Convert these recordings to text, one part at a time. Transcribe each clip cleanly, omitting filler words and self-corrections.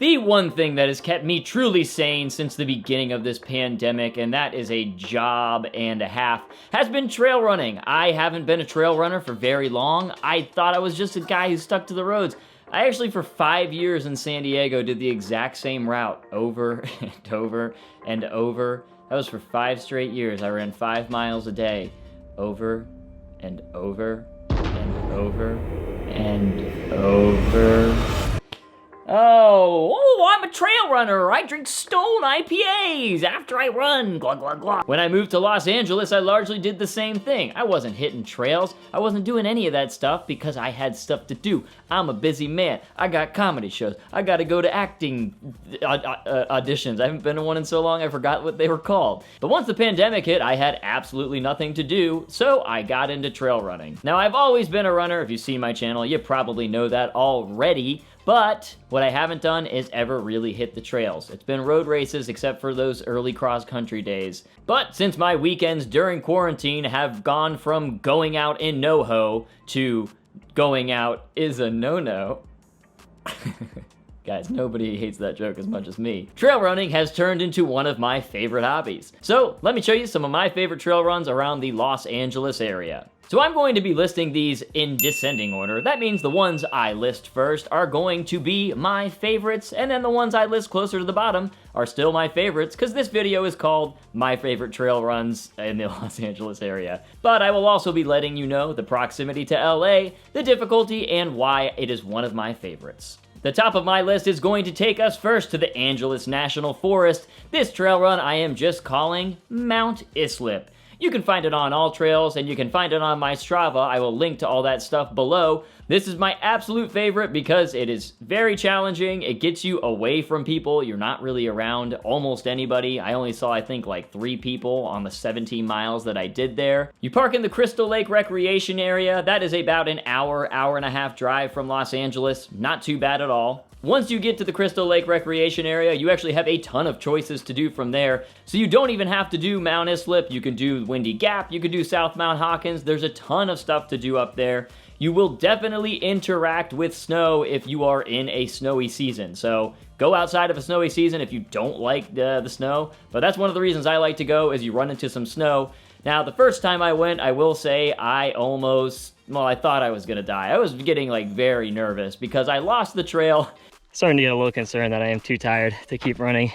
the one thing that has kept me truly sane since the beginning of this pandemic, and that is a job and a half, has been trail running. I haven't been a trail runner for very long. I thought I was just a guy who stuck to the roads. I actually, for 5 years in San Diego, did the exact same route over and over and over. That was for 5 straight years. I ran 5 miles a day, over and over and over and over. Oh, I'm a trail runner. I drink Stone IPAs after I run, glug, glug, glug. When I moved to Los Angeles, I largely did the same thing. I wasn't hitting trails. I wasn't doing any of that stuff because I had stuff to do. I'm a busy man. I got comedy shows. I gotta go to acting auditions. I haven't been to one in so long, I forgot what they were called. But once the pandemic hit, I had absolutely nothing to do, so I got into trail running. Now, I've always been a runner. If you've seen my channel, you probably know that already. But what I haven't done is ever really hit the trails. It's been road races except for those early cross-country days. But since my weekends during quarantine have gone from going out in NoHo to going out is a no-no. Guys, nobody hates that joke as much as me. Trail running has turned into one of my favorite hobbies. So let me show you some of my favorite trail runs around the Los Angeles area. So I'm going to be listing these in descending order. That means the ones I list first are going to be my favorites, and then the ones I list closer to the bottom are still my favorites, because this video is called My Favorite Trail Runs in the Los Angeles area. But I will also be letting you know the proximity to LA, the difficulty, and why it is one of my favorites. The top of my list is going to take us first to the Angeles National Forest. This trail run I am just calling Mount Islip. You can find it on all trails, and you can find it on my Strava. I will link to all that stuff below. This is my absolute favorite because it is very challenging. It gets you away from people. You're not really around almost anybody. I only saw, I think, like 3 people on the 17 miles that I did there. You park in the Crystal Lake Recreation Area. That is about an hour and a half drive from Los Angeles. Not too bad at all. Once you get to the Crystal Lake Recreation Area, you actually have a ton of choices to do from there. So you don't even have to do Mount Islip. You can do Windy Gap. You can do South Mount Hawkins. There's a ton of stuff to do up there. You will definitely interact with snow if you are in a snowy season. So go outside of a snowy season if you don't like the snow. But that's one of the reasons I like to go, is you run into some snow. Now, the first time I went, I will say I thought I was gonna die. I was getting like very nervous because I lost the trail. Starting to get a little concerned that I am too tired to keep running.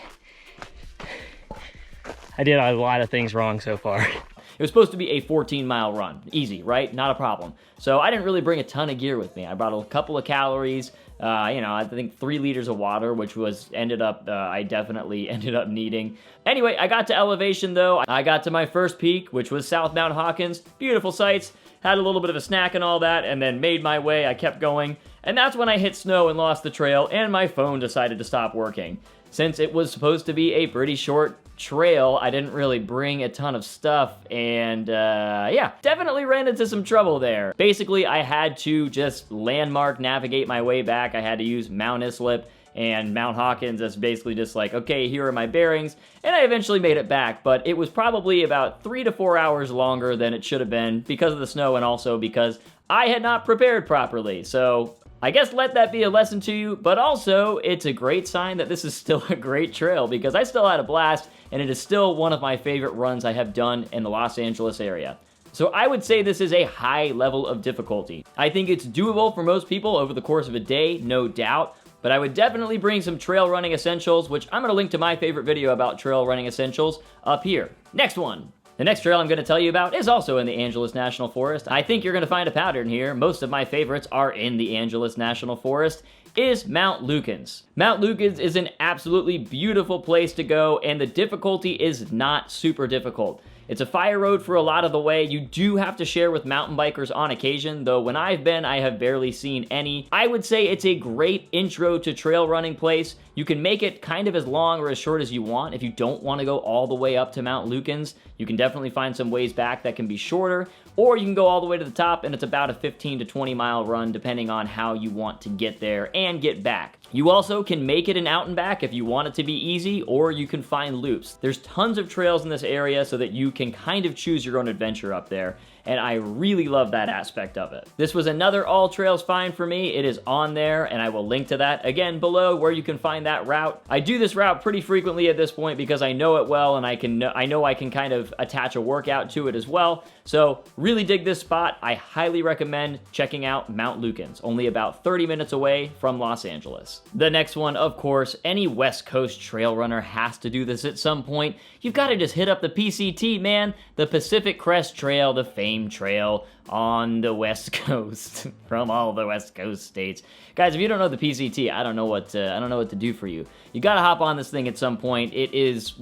I did a lot of things wrong so far. It was supposed to be a 14-mile run. Easy, right? Not a problem. So I didn't really bring a ton of gear with me. I brought a couple of calories, I think 3 liters of water, which I definitely ended up needing. Anyway, I got to elevation though. I got to my first peak, which was South Mount Hawkins. Beautiful sights. Had a little bit of a snack and all that, and then made my way. I kept going. And that's when I hit snow and lost the trail, and my phone decided to stop working. Since it was supposed to be a pretty short trail, I didn't really bring a ton of stuff, and yeah, definitely ran into some trouble there. Basically, I had to just landmark navigate my way back. I had to use Mount Islip and Mount Hawkins. That's basically just like, okay, here are my bearings, and I eventually made it back, but it was probably about 3 to 4 hours longer than it should have been because of the snow, and also because I had not prepared properly. So I guess let that be a lesson to you, but also it's a great sign that this is still a great trail, because I still had a blast, and it is still one of my favorite runs I have done in the Los Angeles area. So I would say this is a high level of difficulty. I think it's doable for most people over the course of a day, no doubt, but I would definitely bring some trail running essentials, which I'm going to link to my favorite video about trail running essentials up here. Next one. The next trail I'm going to tell you about is also in the Angeles National Forest. I think you're going to find a pattern here. Most of my favorites are in the Angeles National Forest. Is Mount Lukens. Mount Lukens is an absolutely beautiful place to go, and the difficulty is not super difficult. It's a fire road for a lot of the way. You do have to share with mountain bikers on occasion, though when I've been, I have barely seen any. I would say it's a great intro to trail running place. You can make it kind of as long or as short as you want. If you don't want to go all the way up to Mount Lukens, you can definitely find some ways back that can be shorter, or you can go all the way to the top, and it's about a 15 to 20 mile run depending on how you want to get there and get back. You also can make it an out and back if you want it to be easy, or you can find loops. There's tons of trails in this area so that you can kind of choose your own adventure up there. and I really love that aspect of it. This was another All Trails find for me. It is on there, and I will link to that again below where you can find that route. I do this route pretty frequently at this point because I know it well, and I know I can kind of attach a workout to it as well. So really dig this spot. I highly recommend checking out Mount Lukens, only about 30 minutes away from Los Angeles. The next one, of course, any West Coast trail runner has to do this at some point. You've got to just hit up the PCT, man. The Pacific Crest Trail, the famed trail on the West Coast from all the West Coast states. Guys, if you don't know the PCT, I don't know what to do for you. You gotta hop on this thing at some point. It is,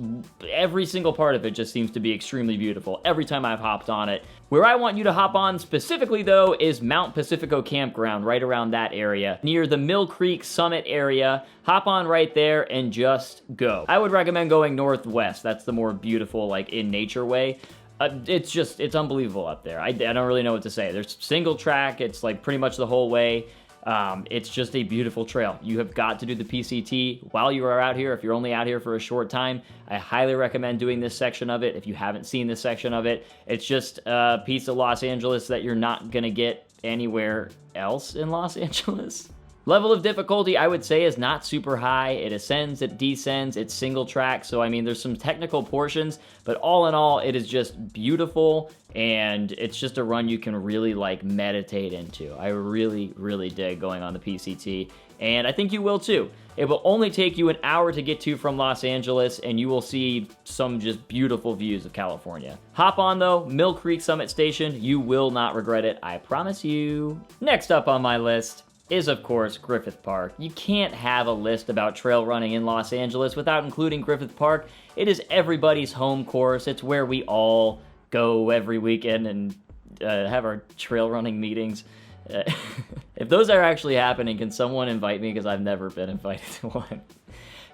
every single part of it just seems to be extremely beautiful every time I've hopped on it. Where I want you to hop on specifically, though, is Mount Pacifico Campground, right around that area, near the Mill Creek Summit area. Hop on right there and just go. I would recommend going northwest. That's the more beautiful, like, in nature way. It's unbelievable up there. I don't really know what to say. There's single track. It's like pretty much the whole way. It's just a beautiful trail. You have got to do the PCT while you are out here. If you're only out here for a short time, I highly recommend doing this section of it. If you haven't seen this section of it, it's just a piece of Los Angeles that you're not gonna get anywhere else in Los Angeles. Level of difficulty, I would say, is not super high. It ascends, it descends, it's single track. So, I mean, there's some technical portions, but all in all, it is just beautiful, and it's just a run you can really, like, meditate into. I really, really dig going on the PCT, and I think you will too. It will only take you an hour to get to from Los Angeles, and you will see some just beautiful views of California. Hop on, though, Mill Creek Summit Station. You will not regret it, I promise you. Next up on my list is, of course, Griffith Park. You can't have a list about trail running in Los Angeles without including Griffith Park. It is everybody's home course. It's where we all go every weekend and have our trail running meetings. If those are actually happening, can someone invite me? Because I've never been invited to one.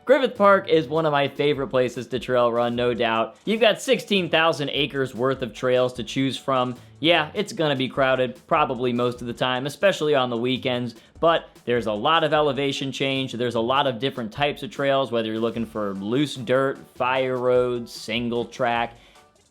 Griffith Park is one of my favorite places to trail run, no doubt. You've got 16,000 acres worth of trails to choose from. Yeah, it's gonna be crowded, probably most of the time, especially on the weekends, but there's a lot of elevation change. There's a lot of different types of trails, whether you're looking for loose dirt, fire roads, single track.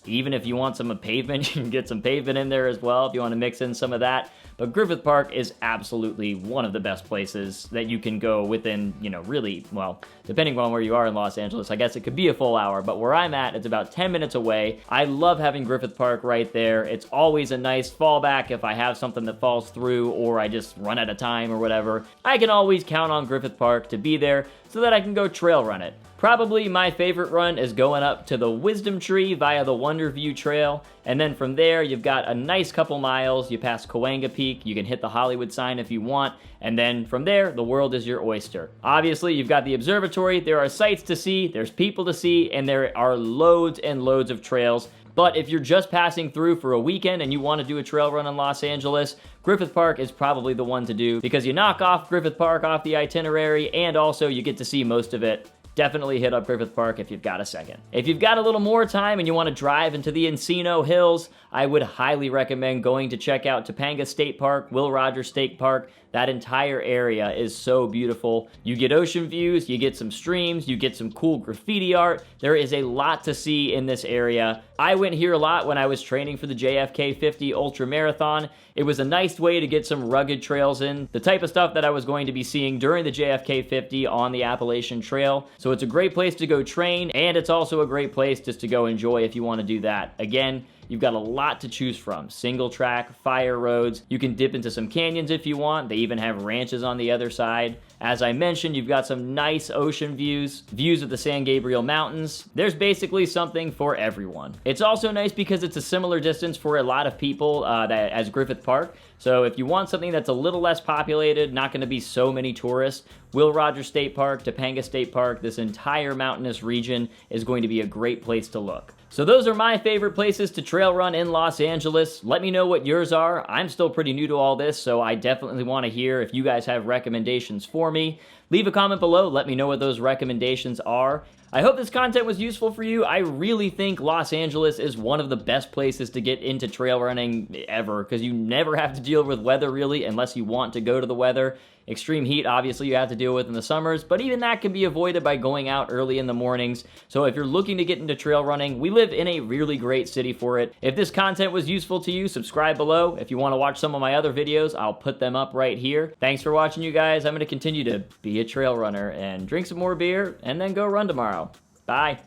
Even if you want some pavement, you can get some pavement in there as well if you want to mix in some of that. But Griffith Park is absolutely one of the best places that you can go within, you know, really, well, depending on where you are in Los Angeles, I guess it could be a full hour, but where I'm at, it's about 10 minutes away. I love having Griffith Park right there. It's always a nice fallback if I have something that falls through or I just run out of time or whatever. I can always count on Griffith Park to be there so that I can go trail run it. Probably my favorite run is going up to the Wisdom Tree via the Wonder View Trail, and then from there you've got a nice couple miles. You pass Cahuenga Peak, you can hit the Hollywood sign if you want, and then from there, the world is your oyster. Obviously, you've got the observatory, there are sights to see, there's people to see, and there are loads and loads of trails. But if you're just passing through for a weekend and you want to do a trail run in Los Angeles, Griffith Park is probably the one to do because you knock off Griffith Park off the itinerary and also you get to see most of it. Definitely hit up Griffith Park if you've got a second. If you've got a little more time and you want to drive into the Encino Hills, I would highly recommend going to check out Topanga State Park, Will Rogers State Park. That entire area is so beautiful. You get ocean views, you get some streams, you get some cool graffiti art. There is a lot to see in this area. I went here a lot when I was training for the JFK 50 Ultra Marathon. It was a nice way to get some rugged trails in, the type of stuff that I was going to be seeing during the JFK 50 on the Appalachian Trail. So it's a great place to go train, and it's also a great place just to go enjoy if you want to do that. Again, you've got a lot to choose from. Single track, fire roads. You can dip into some canyons if you want. They even have ranches on the other side. As I mentioned, you've got some nice ocean views, views of the San Gabriel Mountains. There's basically something for everyone. It's also nice because it's a similar distance for a lot of people as Griffith Park. So if you want something that's a little less populated, not going to be so many tourists, Will Rogers State Park, Topanga State Park, this entire mountainous region is going to be a great place to look. So those are my favorite places to trail run in Los Angeles. Let me know what yours are. I'm still pretty new to all this, so I definitely want to hear if you guys have recommendations for me. Leave a comment below. Let me know what those recommendations are. I hope this content was useful for you. I really think Los Angeles is one of the best places to get into trail running ever because you never have to deal with weather really unless you want to go to the weather. Extreme heat, obviously, you have to deal with in the summers, but even that can be avoided by going out early in the mornings. So if you're looking to get into trail running, we live in a really great city for it. If this content was useful to you, subscribe below. If you want to watch some of my other videos, I'll put them up right here. Thanks for watching, you guys. I'm going to continue to be a trail runner and drink some more beer and then go run tomorrow. Bye.